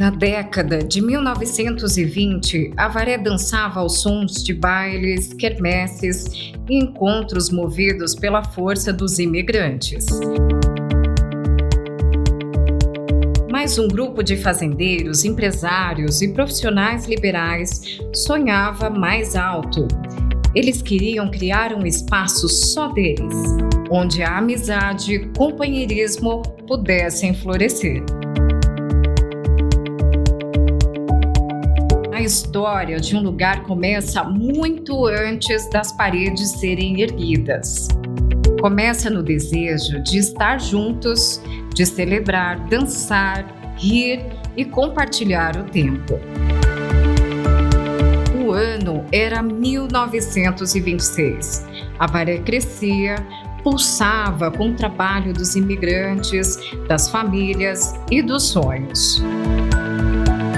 Na década de 1920, Avaré dançava aos sons de bailes, quermesses e encontros movidos pela força dos imigrantes. Mas um grupo de fazendeiros, empresários e profissionais liberais sonhava mais alto. Eles queriam criar um espaço só deles, onde a amizade e companheirismo pudessem florescer. A história de um lugar começa muito antes das paredes serem erguidas. Começa no desejo de estar juntos, de celebrar, dançar, rir e compartilhar o tempo. O ano era 1926. Avaré crescia, pulsava com o trabalho dos imigrantes, das famílias e dos sonhos.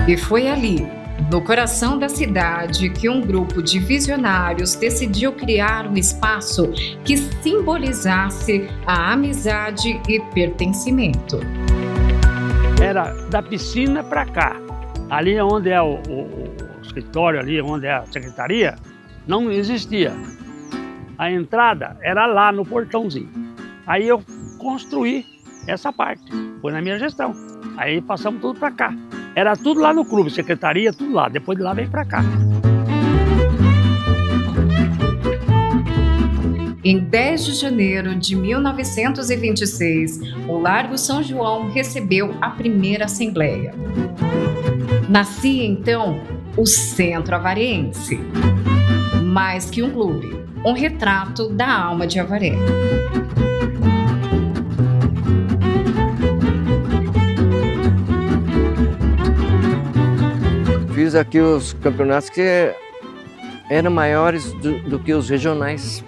E foi ali, no coração da cidade, que um grupo de visionários decidiu criar um espaço que simbolizasse a amizade e pertencimento. Era da piscina para cá. Ali onde é o escritório, ali onde é a secretaria, não existia. A entrada era lá no portãozinho. Aí eu construí essa parte, foi na minha gestão. Aí passamos tudo para cá. Era tudo lá no clube, secretaria, tudo lá. Depois de lá veio para cá. Em 10 de janeiro de 1926, o Largo São João recebeu a primeira assembleia. Nascia então o Centro Avariense. Mais que um clube, um retrato da alma de Avaré. Fiz aqui os campeonatos que eram maiores do que os regionais,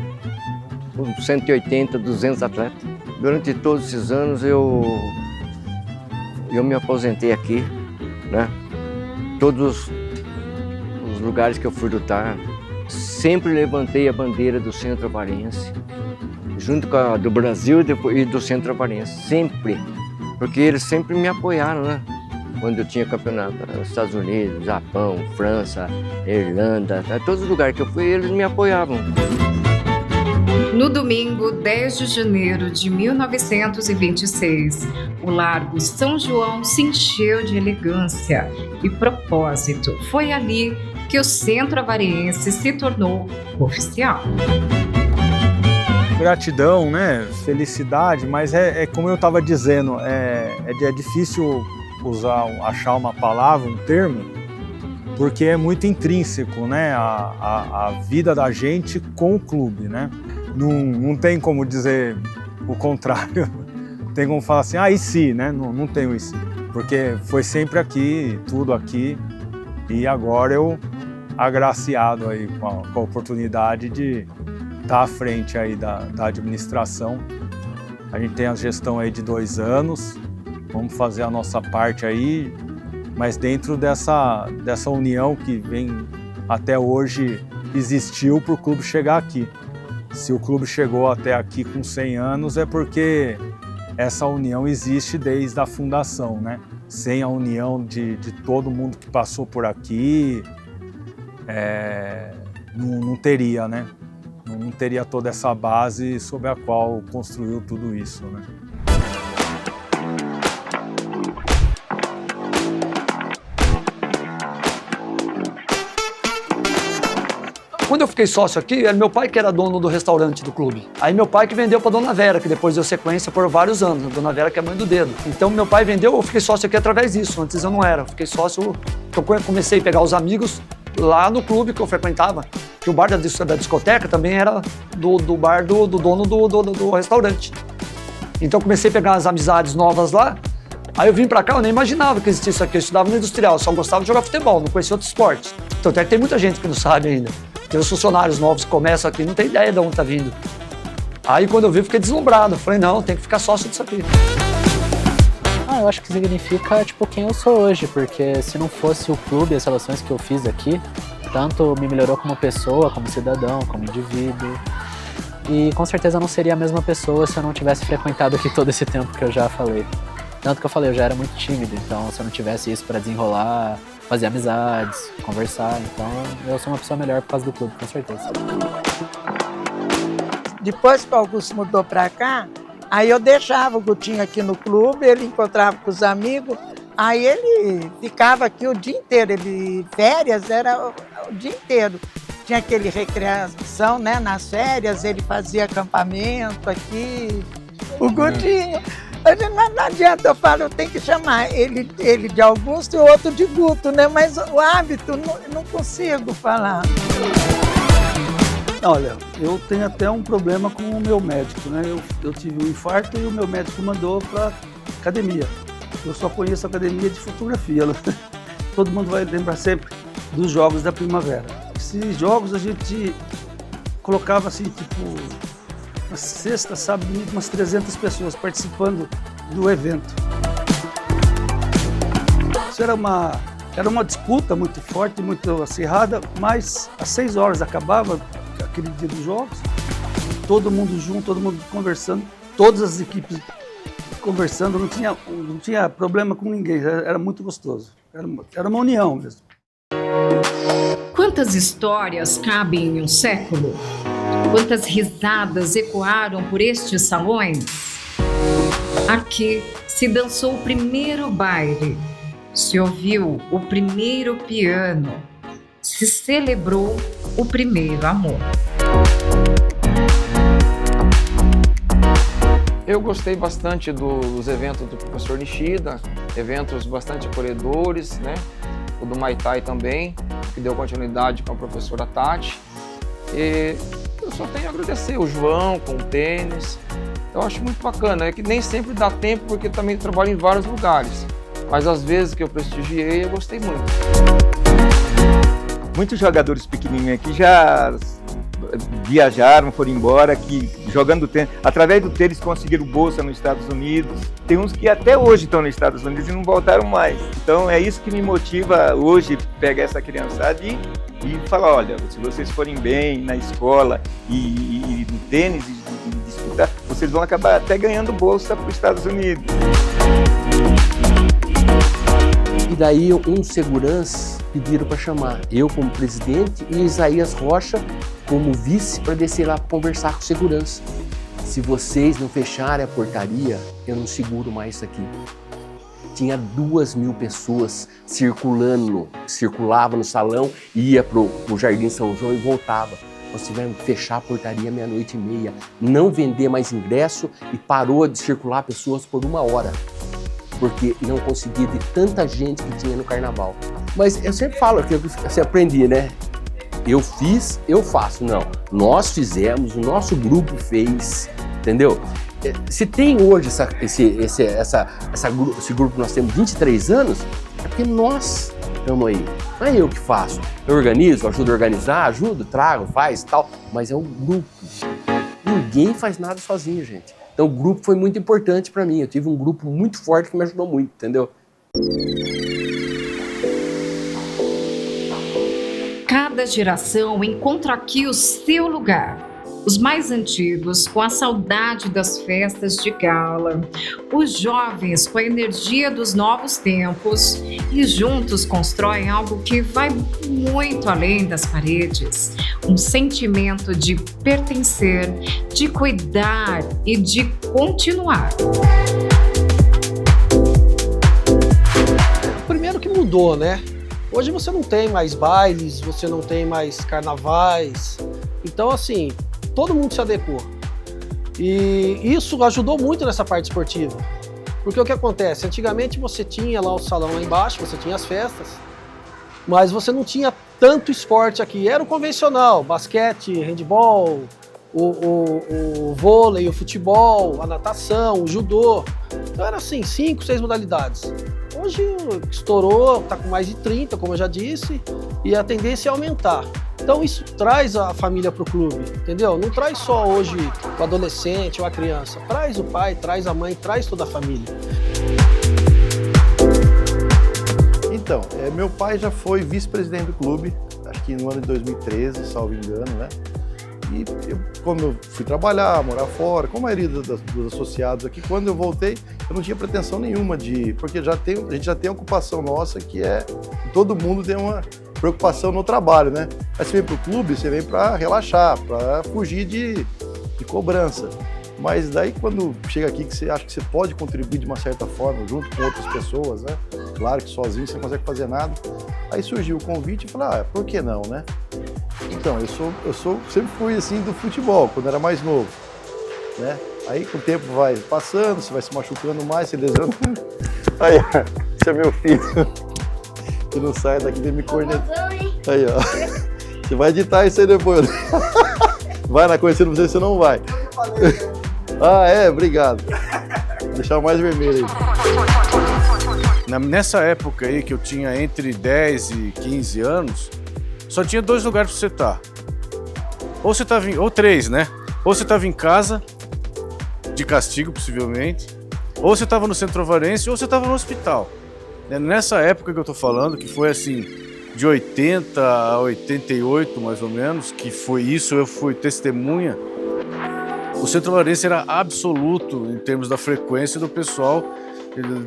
com 180, 200 atletas. Durante todos esses anos eu me aposentei aqui, né? Todos os lugares que eu fui lutar, sempre levantei a bandeira do Centro Avariense, junto com a do Brasil e do Centro Avariense, sempre, porque eles sempre me apoiaram, né? Quando eu tinha campeonato nos Estados Unidos, Japão, França, Irlanda, todos os lugares que eu fui, eles me apoiavam. No domingo, 10 de janeiro de 1926, o Largo São João se encheu de elegância e propósito. Foi ali que o Centro Avariense se tornou oficial. Gratidão, né? Felicidade, mas é como eu estava dizendo, é difícil achar uma palavra, um termo, porque é muito intrínseco, né? A vida da gente com o clube, né? Não tem como dizer o contrário, tem como falar assim, e se, né? Não tem o e se, porque foi sempre aqui, tudo aqui, e agora eu agraciado aí com a oportunidade de estar à frente aí da administração. A gente tem a gestão aí de 2 anos, vamos fazer a nossa parte aí, mas dentro dessa união que vem até hoje existiu para o clube chegar aqui. Se o clube chegou até aqui com 100 anos é porque essa união existe desde a fundação, né? Sem a união de todo mundo que passou por aqui, não teria, né? Não teria toda essa base sobre a qual construiu tudo isso, né? Quando eu fiquei sócio aqui, era meu pai que era dono do restaurante do clube. Aí meu pai que vendeu para Dona Vera, que depois deu sequência por vários anos. A Dona Vera que é a mãe do dedo. Então meu pai vendeu, eu fiquei sócio aqui através disso. Antes eu não era, eu fiquei sócio. Então eu comecei a pegar os amigos lá no clube que eu frequentava. Que o bar da discoteca também era do bar do dono do restaurante. Então eu comecei a pegar as amizades novas lá. Aí eu vim pra cá, eu nem imaginava que existisse isso aqui. Eu estudava no industrial, só gostava de jogar futebol, não conhecia outros esportes. Então até que tem muita gente que não sabe ainda. Tem os funcionários novos que começam aqui, não tem ideia de onde tá vindo. Aí quando eu vi, eu fiquei deslumbrado. Eu falei, não, tem que ficar sócio disso aqui. Eu acho que significa, quem eu sou hoje, porque se não fosse o clube, as relações que eu fiz aqui, tanto me melhorou como pessoa, como cidadão, como indivíduo. E com certeza não seria a mesma pessoa se eu não tivesse frequentado aqui todo esse tempo que eu já falei. Tanto que eu falei, eu já era muito tímido, então se eu não tivesse isso para desenrolar, fazer amizades, conversar, então eu sou uma pessoa melhor por causa do clube, com certeza. Depois que o Augusto mudou para cá, aí eu deixava o Gutinho aqui no clube, ele encontrava com os amigos, aí ele ficava aqui o dia inteiro, férias era o dia inteiro. Tinha aquele recreação, né, nas férias, ele fazia acampamento aqui, o Gutinho. Não adianta, eu falo, eu tenho que chamar ele de Augusto e o outro de Guto, né? Mas o hábito, não consigo falar. Olha, eu tenho até um problema com o meu médico, né? Eu tive um infarto e o meu médico mandou para academia. Eu só conheço a academia de fotografia. Todo mundo vai lembrar sempre dos Jogos da Primavera. Esses jogos a gente colocava assim, tipo, na sexta, sábado, domingo, umas 300 pessoas participando do evento. Isso era uma disputa muito forte, muito acirrada, mas às 6 horas acabava aquele dia dos jogos, todo mundo junto, todo mundo conversando, todas as equipes conversando, não tinha problema com ninguém, era muito gostoso, era uma união mesmo. Quantas histórias cabem em um século? Quantas risadas ecoaram por estes salões? Aqui se dançou o primeiro baile, se ouviu o primeiro piano, se celebrou o primeiro amor. Eu gostei bastante dos eventos do professor Nishida, eventos bastante acolhedores, né? O do Muay Thai também, que deu continuidade com a professora Tati. E eu só tenho a agradecer o João com o tênis. Eu acho muito bacana, é que nem sempre dá tempo porque também trabalho em vários lugares. Mas às vezes que eu prestigiei, eu gostei muito. Muitos jogadores pequenininhos aqui já viajaram, foram embora, que jogando tênis, através do tênis conseguiram bolsa nos Estados Unidos. Tem uns que até hoje estão nos Estados Unidos e não voltaram mais. Então é isso que me motiva hoje pegar essa criançada e falar, olha, se vocês forem bem na escola e no tênis e disputar, vocês vão acabar até ganhando bolsa para os Estados Unidos. E daí um segurança pediram para chamar eu como presidente e Isaías Rocha como vice para descer lá para conversar com segurança. Se vocês não fecharem a portaria, eu não seguro mais isso aqui. Tinha 2.000 pessoas circulavam no salão, ia pro Jardim São João e voltava. Nós tivemos que fechar a portaria 00:30, não vender mais ingresso e parou de circular pessoas por 1 hora. Porque não conseguia de tanta gente que tinha no carnaval. Mas eu sempre falo que você aprendi, né? Eu fiz, eu faço. Não, nós fizemos, o nosso grupo fez, entendeu? Se tem hoje esse grupo que nós temos 23 anos, é porque nós estamos aí. Não é eu que faço. Eu organizo, ajudo a organizar, ajudo, trago, faz e tal, mas é um grupo. Ninguém faz nada sozinho, gente. Então o grupo foi muito importante para mim. Eu tive um grupo muito forte que me ajudou muito, entendeu? Cada geração encontra aqui o seu lugar. Os mais antigos com a saudade das festas de gala, os jovens com a energia dos novos tempos e juntos constroem algo que vai muito além das paredes. Um sentimento de pertencer, de cuidar e de continuar. Primeiro que mudou, né? Hoje você não tem mais bailes, você não tem mais carnavais. Então, assim, todo mundo se adequou. E isso ajudou muito nessa parte esportiva. Porque o que acontece? Antigamente você tinha lá o salão lá embaixo, você tinha as festas, mas você não tinha tanto esporte aqui. Era o convencional, basquete, handebol, o vôlei, o futebol, a natação, o judô. Então era assim, 5, 6 modalidades. Hoje estourou, está com mais de 30, como eu já disse, e a tendência é aumentar. Então isso traz a família para o clube, entendeu? Não traz só hoje o adolescente ou a criança, traz o pai, traz a mãe, traz toda a família. Então, meu pai já foi vice-presidente do clube, acho que no ano de 2013, salvo engano, né? E como eu fui trabalhar, morar fora, como a maioria dos associados aqui, quando eu voltei, eu não tinha pretensão nenhuma de ir, porque a gente já tem a ocupação nossa, que é todo mundo tem uma preocupação no trabalho, né? Aí você vem para o clube, você vem para relaxar, para fugir de cobrança. Mas daí quando chega aqui que você acha que você pode contribuir de uma certa forma, junto com outras pessoas, né? Claro que sozinho você não consegue fazer nada. Aí surgiu o convite e falei, por que não, né? Então, eu sempre fui assim do futebol, quando era mais novo, né? Aí com o tempo vai passando, você vai se machucando mais, se lesionando. Aí, esse é meu filho, que não sai daqui de me cornetar. Aí, ó. Você vai editar isso aí depois. Vai na conhecendo você, você não vai. Obrigado. Vou deixar o mais vermelho aí. Nessa época aí, que eu tinha entre 10 e 15 anos, só tinha 2 lugares para você estar. Ou você estava ou 3, né? Ou você estava em casa, de castigo possivelmente, ou você estava no Centro-Varense, ou você estava no hospital. Nessa época que eu tô falando, que foi assim, de 80 a 88 mais ou menos, que foi isso, eu fui testemunha, o Centro-Varense era absoluto em termos da frequência do pessoal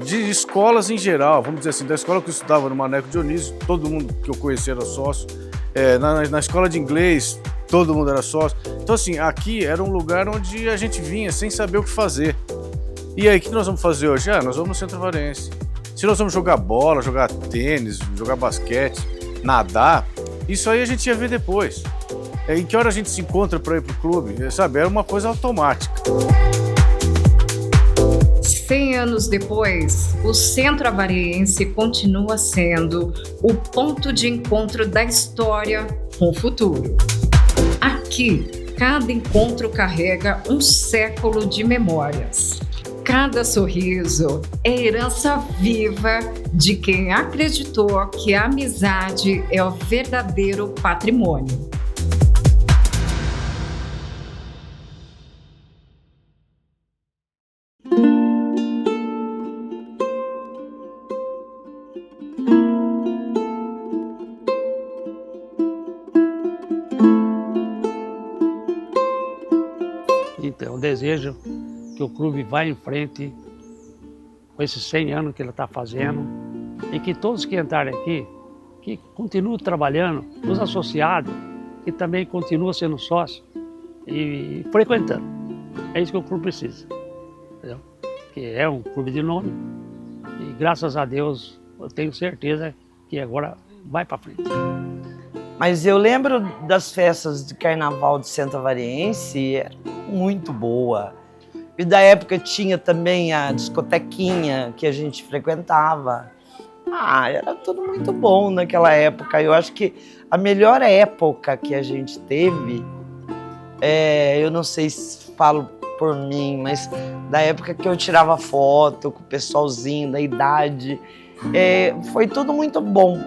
de escolas em geral, vamos dizer assim, da escola que eu estudava no Maneco Dionísio, todo mundo que eu conhecia era sócio, na escola de inglês, todo mundo era sócio. Então assim, aqui era um lugar onde a gente vinha sem saber o que fazer. E aí, o que nós vamos fazer hoje? Nós vamos no Centro-Varense. Se nós vamos jogar bola, jogar tênis, jogar basquete, nadar, isso aí a gente ia ver depois. Em que hora a gente se encontra para ir pro clube? Sabe, era uma coisa automática. 100 anos depois, o Centro Avariense continua sendo o ponto de encontro da história com o futuro. Aqui, cada encontro carrega um século de memórias. Cada sorriso é herança viva de quem acreditou que a amizade é o verdadeiro patrimônio. Então, eu desejo que o clube vá em frente com esses 100 anos que ele está fazendo e que todos que entrarem aqui, que continuem trabalhando, os associados, que também continuem sendo sócios e frequentando. É isso que o clube precisa, entendeu? Que é um clube de nome e graças a Deus eu tenho certeza que agora vai para frente. Mas eu lembro das festas de carnaval de Centro Avariense, era muito boa. E da época tinha também a discotequinha que a gente frequentava. Era tudo muito bom naquela época. Eu acho que a melhor época que a gente teve, eu não sei se falo por mim, mas da época que eu tirava foto com o pessoalzinho da idade, foi tudo muito bom.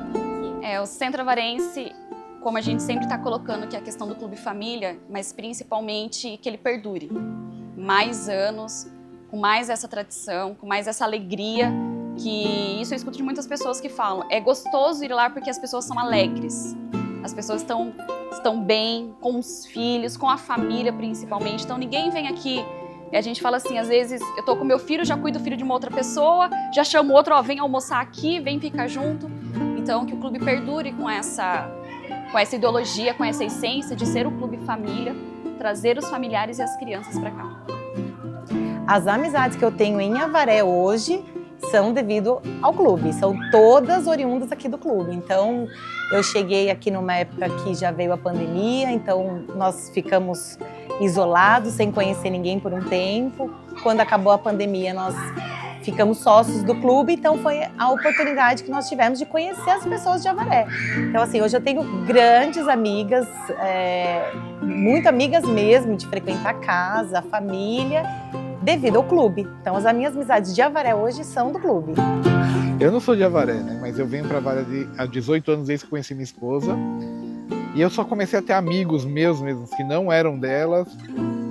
O Centro Avariense, como a gente sempre está colocando, que é a questão do clube família, mas principalmente que ele perdure. Mais anos, com mais essa tradição, com mais essa alegria, que isso eu escuto de muitas pessoas que falam, é gostoso ir lá porque as pessoas são alegres, as pessoas estão bem com os filhos, com a família principalmente, então ninguém vem aqui, a gente fala assim, às vezes eu tô com meu filho, já cuido do filho de uma outra pessoa, já chamo outro, vem almoçar aqui, vem ficar junto, então que o clube perdure com essa ideologia, com essa essência de ser o clube família, trazer os familiares e as crianças para cá. As amizades que eu tenho em Avaré hoje são devido ao clube, são todas oriundas aqui do clube. Então, eu cheguei aqui numa época que já veio a pandemia, então nós ficamos isolados, sem conhecer ninguém por um tempo. Quando acabou a pandemia, nós ficamos sócios do clube, então foi a oportunidade que nós tivemos de conhecer as pessoas de Avaré. Então, assim, hoje eu tenho grandes amigas, muito amigas mesmo, de frequentar a casa, a família, devido ao clube. Então, as minhas amizades de Avaré hoje são do clube. Eu não sou de Avaré, né? Mas eu venho para Avaré há 18 anos desde que conheci minha esposa. E eu só comecei a ter amigos meus mesmos, que não eram delas,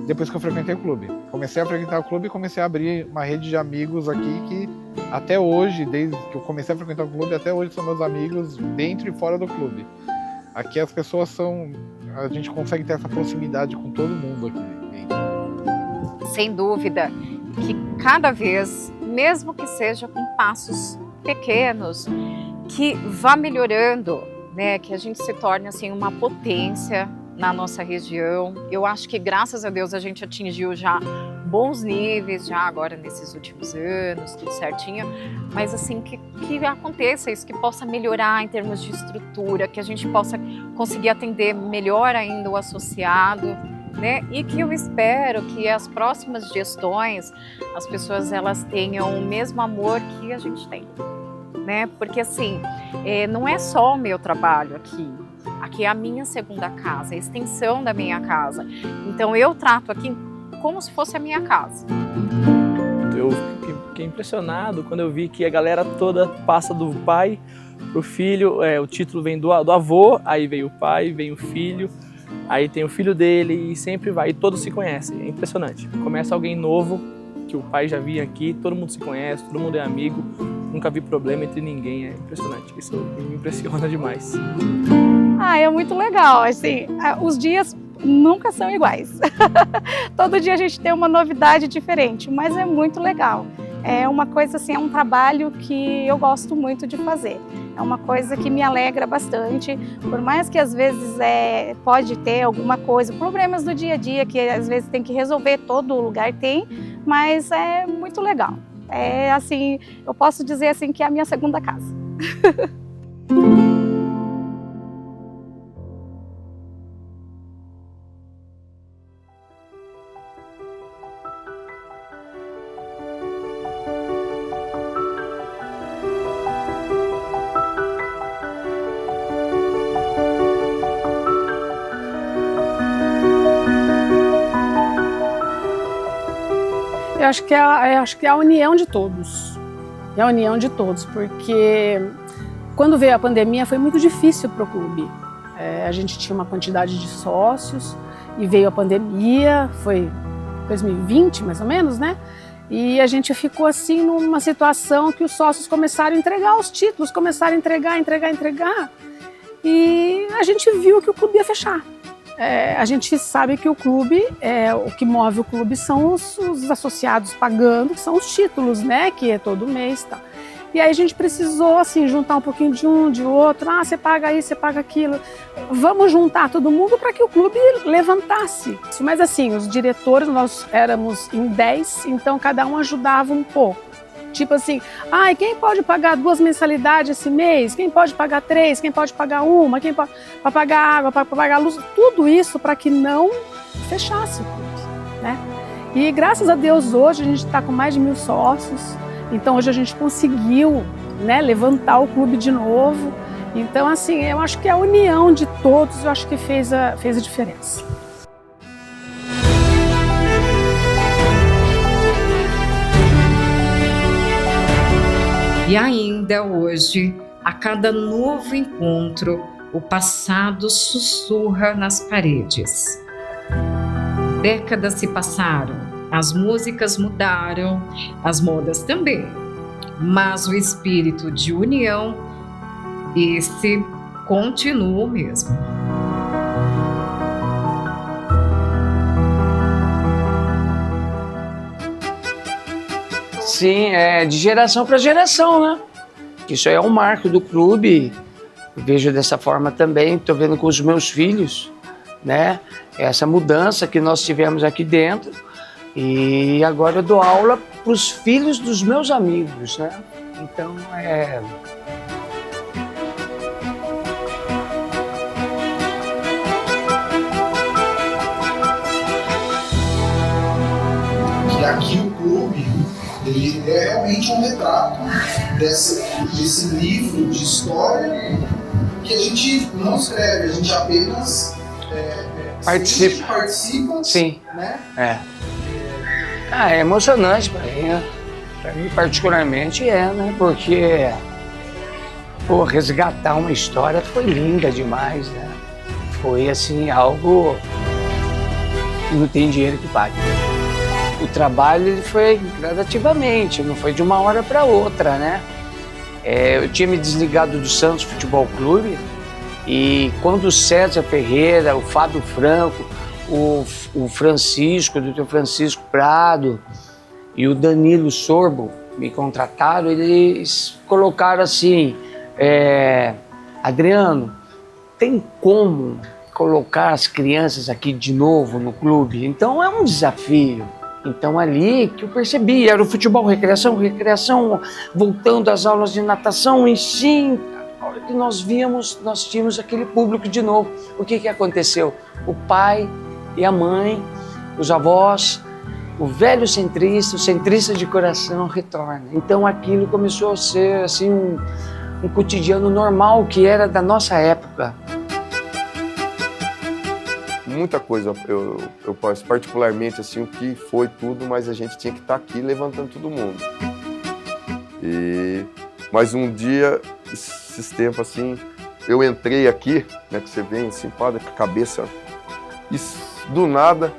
depois que eu frequentei o clube. Comecei a frequentar o clube e comecei a abrir uma rede de amigos aqui que até hoje, desde que eu comecei a frequentar o clube, até hoje são meus amigos dentro e fora do clube. Aqui as pessoas são a gente consegue ter essa proximidade com todo mundo aqui dentro. Sem dúvida que cada vez, mesmo que seja com passos pequenos, que vá melhorando, né, que a gente se torne assim uma potência na nossa região. Eu acho que graças a Deus a gente atingiu já bons níveis já agora nesses últimos anos, tudo certinho, mas assim que aconteça isso, que possa melhorar em termos de estrutura, que a gente possa conseguir atender melhor ainda o associado, né? E que eu espero que as próximas gestões as pessoas elas tenham o mesmo amor que a gente tem, né? Porque assim, não é só o meu trabalho aqui. Aqui é a minha segunda casa, a extensão da minha casa. Então eu trato aqui como se fosse a minha casa. Eu fiquei impressionado quando eu vi que a galera toda passa do pai pro filho, o título vem do avô, aí vem o pai, vem o filho, aí tem o filho dele e sempre vai, e todos se conhecem, é impressionante. Começa alguém novo, que o pai já vinha aqui, todo mundo se conhece, todo mundo é amigo, nunca vi problema entre ninguém, é impressionante, isso me impressiona demais. É muito legal, assim, os dias nunca são iguais. Todo dia a gente tem uma novidade diferente, mas é muito legal. É uma coisa assim, é um trabalho que eu gosto muito de fazer. É uma coisa que me alegra bastante, por mais que às vezes pode ter alguma coisa, problemas do dia a dia que às vezes tem que resolver, todo lugar tem, mas é muito legal. É assim, eu posso dizer assim que é a minha segunda casa. Eu acho que é a união de todos. É a união de todos, porque quando veio a pandemia foi muito difícil para o clube. A gente tinha uma quantidade de sócios e veio a pandemia, foi 2020 mais ou menos, né? E a gente ficou assim numa situação que os sócios começaram a entregar os títulos, começaram a entregar. E a gente viu que o clube ia fechar. A gente sabe que o clube, o que move o clube são os associados pagando, que são os títulos, né, que é todo mês e tal. E aí a gente precisou, assim, juntar um pouquinho de um, de outro, você paga isso, você paga aquilo. Vamos juntar todo mundo para que o clube levantasse. Mas assim, os diretores, nós éramos em 10, então cada um ajudava um pouco. Tipo assim, quem pode pagar 2 mensalidades esse mês? Quem pode pagar 3? Quem pode pagar 1? Quem pode pagar água, para pagar luz? Tudo isso para que não fechasse o clube, né? E graças a Deus hoje a gente está com mais de 1.000 sócios. Então hoje a gente conseguiu, né, levantar o clube de novo. Então assim, eu acho que a união de todos, eu acho que fez a diferença. E ainda hoje, a cada novo encontro, o passado sussurra nas paredes. Décadas se passaram, as músicas mudaram, as modas também, mas o espírito de união, esse continua o mesmo. Sim, de geração para geração, né? Isso aí é um marco do clube, eu vejo dessa forma também, estou vendo com os meus filhos, né? Essa mudança que nós tivemos aqui dentro e agora eu dou aula para os filhos dos meus amigos, né? Então E aqui o clube, ele é realmente um retrato desse livro de história que a gente não escreve, a gente apenas participa. Sim. Né? É emocionante para mim, né? Para mim particularmente né? Porque resgatar uma história foi linda demais, né? Foi assim algo que não tem dinheiro que pague. O trabalho ele foi gradativamente, não foi de uma hora para outra, né? Eu tinha me desligado do Santos Futebol Clube E quando o César Ferreira, o Fábio Franco, o Francisco, o Dr. Francisco Prado e o Danilo Sorbo me contrataram, eles colocaram assim, Adriano, tem como colocar as crianças aqui de novo no clube? Então é um desafio. Então ali que eu percebi, era o futebol, recreação, voltando às aulas de natação, ensino. A hora que nós víamos, nós tínhamos aquele público de novo. O que aconteceu? O pai e a mãe, os avós, o velho centrista, o centrista de coração retorna. Então aquilo começou a ser assim um cotidiano normal que era da nossa época. Muita coisa, eu posso, particularmente assim, o que foi tudo, mas a gente tinha que estar aqui levantando todo mundo. Mas um dia, esses tempos assim, eu entrei aqui, né, que você vem assim, com a cabeça, e do nada,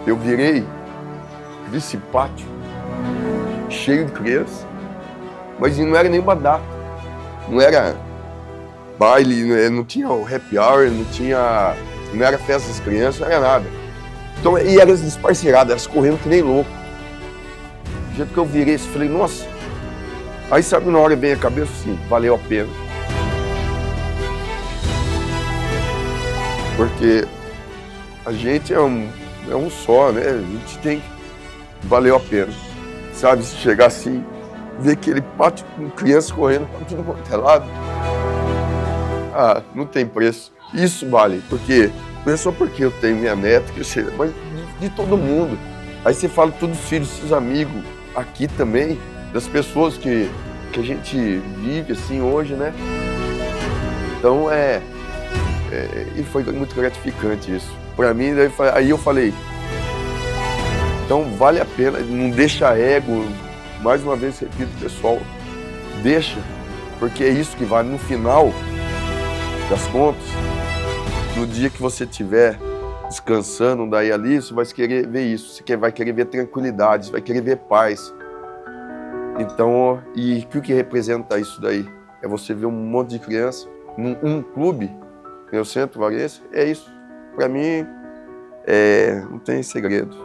eu virei esse pátio cheio de crianças, mas não era nenhuma data, não era baile, não tinha o happy hour, não era festa das crianças, não era nada. Então, e elas desparceiradas, elas correndo que nem louco. Do jeito que eu virei, eu falei, nossa. Aí sabe, na hora vem a cabeça assim, valeu a pena. Porque a gente é um só, né? A gente tem que... Valeu a pena. Sabe, se chegar assim, ver aquele pátio com crianças correndo para tudo quanto é lado. Ah, não tem preço. Isso vale, porque não é só porque eu tenho minha neta, mas de todo mundo. Aí você fala todos os filhos, seus amigos, aqui também, das pessoas que a gente vive assim hoje, né? Então e foi muito gratificante isso. Para mim, aí eu falei, então vale a pena, não deixa ego, mais uma vez repito, pessoal, deixa, porque é isso que vale no final das contas. No dia que você estiver descansando daí ali, você vai querer ver isso, você vai querer ver tranquilidade, você vai querer ver paz. Então, e o que representa isso daí? É você ver um monte de criança num clube, no Centro Varense, é isso. Para mim, não tem segredo.